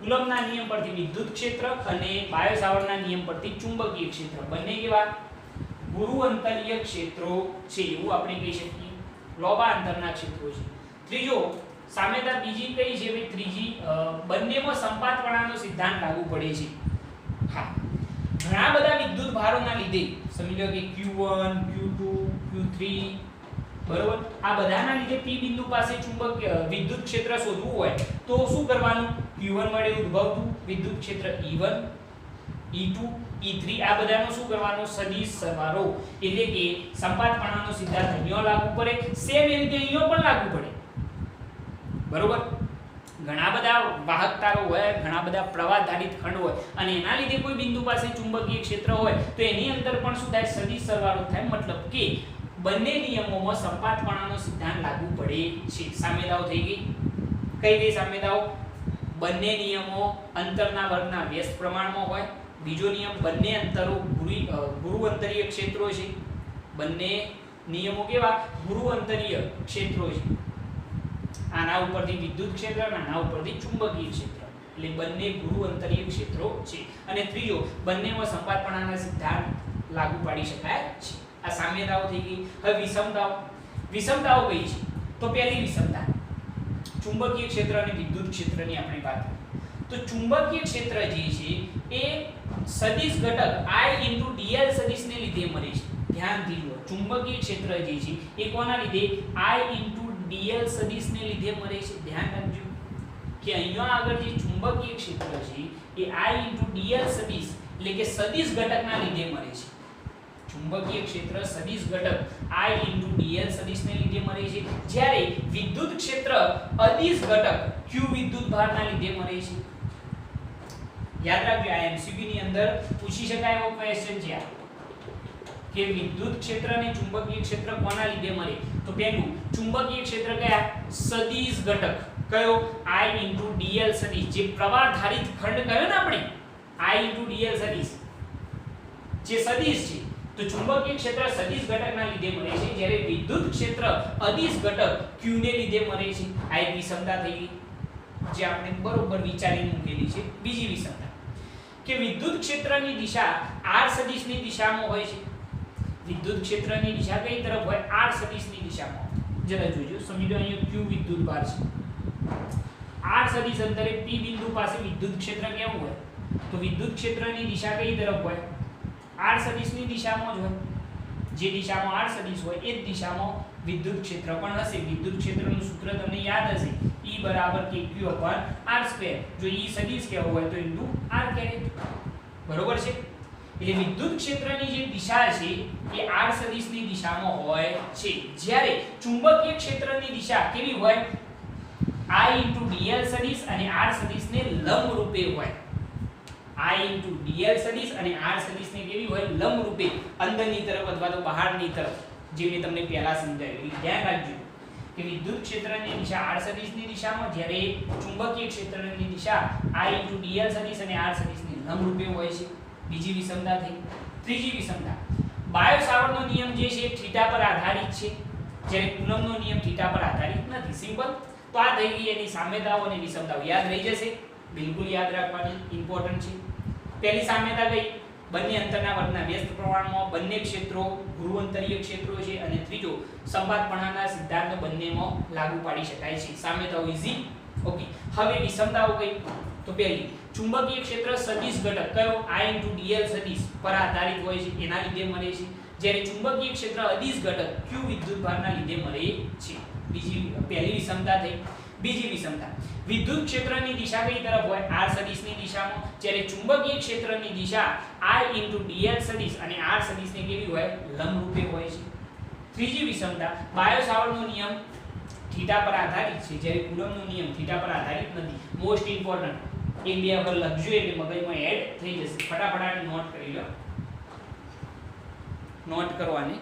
કુલમ્બના નિયમ પરથી વિદ્યુત ક્ષેત્ર અને બાયો સાવર્ટના નિયમ પરથી ચુંબકીય ક્ષેત્ર બંને કેવા ગુરુઅંતરીય ક્ષેત્રો છે એવું આપણે કહી શકીએ. લોભાંતરના ક્ષેત્રો છે. ત્રીજો સામ્યતા બીજી કઈ છે ભાઈ ત્રીજી બંનેમાં સંપાતપણાનો સિદ્ધાંત લાગુ પડે છે. હા, ઘણા બધા વિદ્યુત ભારોના લીધે સમજી લો કે Q1 Q2 Q3 બરોબર આ બધાના લીધે P બિંદુ પાસે ચુંબકીય વિદ્યુત ક્ષેત્ર શોધવું હોય તો શું કરવાનું Q1 વડે ઉદ્ભવતું વિદ્યુત ક્ષેત્ર E1 E2 E3 આ બધાનો શું કરવાનો સદિશ સરવાળો એટલે કે સંપાતપણાનો સિદ્ધાંત અહીંયા લાગુ પડે. સેમ એ રીતે અહીંયા પણ લાગુ પડે. બરોબર, ઘણા બધા વાહક તારો હોય, ઘણા બધા પ્રવાહધારિત ખંડ હોય અને એના લીધે કોઈ બિંદુ પાસે ચુંબકીય ક્ષેત્ર હોય તો એની અંદર પણ શું થાય સદિશ સરવાળો થાય. મતલબ કે બંને નિયમોમાં સંપાતપણાનો સિદ્ધાંત લાગુ પડે છે. સામ્યતાઓ થઈ ગઈ. કઈ કઈ સામ્યતાઓ? બંને નિયમો અંતરના વર્ગના વ્યસ્ત પ્રમાણમાં હોય. બીજો નિયમ બંને અંતરો ગુરુઅંતરીય ક્ષેત્રો છે. બંને નિયમો કેવા ગુરુઅંતરીય ક્ષેત્રો છે. આના ઉપરથી વિદ્યુત ક્ષેત્ર અને આના ઉપરથી ચુંબકીય ક્ષેત્ર એટલે બંને ગુરુઅંતરીય ક્ષેત્રો છે. અને ત્રીજો બંનેમાં સંપાતપણાના સિદ્ધાંત લાગુ પાડી શકાય છે. આ સામ્યતાઓ થઈ ગઈ. હવે વિષમતાઓ. વિષમતાઓ કઈ છે તો પહેલી વિષમતા ચુંબકીય ક્ષેત્ર અને વિદ્યુત ક્ષેત્રની આપણે વાત કરીએ તો ચુંબકીય ક્ષેત્ર જે છે એ સદિશ ઘટક I dl સદિશને લીધે મળે છે. ધ્યાનથી જુઓ ચુંબકીય ક્ષેત્ર જે છે એ કોના લીધે I dl સદિશને લીધે મળે છે. ધ્યાન રાખજો કે અહીંયા આગળ જે ચુંબકીય ક્ષેત્ર છે એ I dl સદિશ એટલે કે સદિશ ઘટકના લીધે મળે છે. ચુંબકીય ક્ષેત્ર સદિશ ઘટક I dl સદિશને લીધે મળે છે. જ્યારે વિદ્યુત ક્ષેત્ર અદિશ ઘટક q વિદ્યુત ભારના લીધે મળે છે. યાદ રાખજો આ MCQ ની અંદર પૂછી શકાય એવો ક્વેશ્ચન છે આ કે વિદ્યુત ક્ષેત્ર અને ચુંબકીય ક્ષેત્ર કોના લીધે મળે તો પહેલું ચુંબકીય ક્ષેત્ર કયા સદિશ ઘટક કયો I dl સદિશ જે પ્રવાહધારિત ખંડ કયો ને આપણે I dl સદિશ જે સદિશ છે તો ચુંબકીય ક્ષેત્ર સદિશ ઘટકના લીધે મળે છે. જ્યારે વિદ્યુત ક્ષેત્ર અદિશ ઘટક q ને લીધે મળે છે. આ એક વિષમતા થઈ ગઈ જે આપણે બરોબર વિચારીને મૂકેલી છે. બીજી વિષમતા કે વિદ્યુત ક્ષેત્રની દિશા r સદિશની દિશામાં હોય છે. વિદ્યુત ક્ષેત્રની દિશા કઈ તરફ હોય r સદિશની દિશામાં. જરા જોજો સમજો અહીંયા q વિદ્યુત ભાર છે. r સદિશ અંતરે p બિંદુ પાસે વિદ્યુત ક્ષેત્ર કેવું હોય તો વિદ્યુત ક્ષેત્રની દિશા કઈ તરફ હોય r સદિશની દિશામાં જ હોય જે દિશામાં r સદિશ હોય એ જ દિશામાં વિદ્યુત ક્ષેત્ર પણ હશે વિદ્યુત ક્ષેત્રનું સૂત્ર તમને યાદ હશે E kq/r². જો E સદિશ કેવો હોય તો ઇન્ટુ r કેરેટ બરોબર છે એટલે વિદ્યુત ક્ષેત્રની જે દિશા છે એ r સદિશની દિશામાં હોય છે જ્યારે ચુંબકીય ક્ષેત્રની દિશા કેવી હોય I dl સદિશ અને r સદિશને લંબ રૂપે હોય I dl સદિશ અને r સદિશને કેવી હોય લંબ રૂપે અંદરની તરફ અથવા તો બહારની તરફ જે મેં તમને પહેલા સમજાવ્યું ધ્યાન રાખજો કે વિદ્યુત ક્ષેત્રની દિશા r સદિશની દિશામાં જ્યારે ચુંબકીય ક્ષેત્રની દિશા I dl સદિશ અને r સદિશને લંબ રૂપે હોય છે બીજી વિષમતા થઈ ત્રીજી વિષમતા બાયો સાવર્ટનો નિયમ જે છે થીટા પર આધારિત છે જ્યારે કુલમ્બનો નિયમ થીટા પર આધારિત નથી સિમ્પલ તો આ થઈ ગઈ એની સામ્યતાઓ અને વિષમતાઓ યાદ રહી જશે બિલકુલ યાદ રાખવાની ઇમ્પોર્ટન્ટ છે પહેલી સામ્યતા કઈ બંને અંતરના વર્ગના વ્યસ્ત પ્રમાણમાં બંને ક્ષેત્રો ધ્રુવાંતરીય ક્ષેત્રો છે અને ત્રીજો સંપાતપણાના સિદ્ધાંતો બંનેમાં લાગુ પાડી શકાય છે સામ્યતાઓ ઈઝી ઓકે હવે વિષમતાઓ કઈ તો પહેલી ચુંબકીય ક્ષેત્ર સદિશ ઘટક કયો I dl સદિશ પર આધારિત હોય છે એના લીધે મળે છે જ્યારે ચુંબકીય ક્ષેત્ર અદિશ ઘટક q વિદ્યુતભારના લીધે મળે છે પહેલી વિષમતા થઈ બીજી વિષમતા વિદ્યુત ક્ષેત્રની દિશા કઈ તરફ હોય r સદિશની દિશામાં જ્યારે ચુંબકીય ક્ષેત્રની દિશા I dl સદિશ અને r સદિશને કેવી હોય લંબ રૂપે હોય છે ત્રીજી વિષમતા બાયો સાવર્ટનો નિયમ થીટા પર આધારિત છે જ્યારે કુલમ્બનો નિયમ થીટા પર આધારિત નથી મોસ્ટ ઇમ્પોર્ટન્ટ એક બે વખત લખજો એટલે મગજમાં એડ થઈ જશે ફટાફટ નોટ કરી લો નોટ કરવાની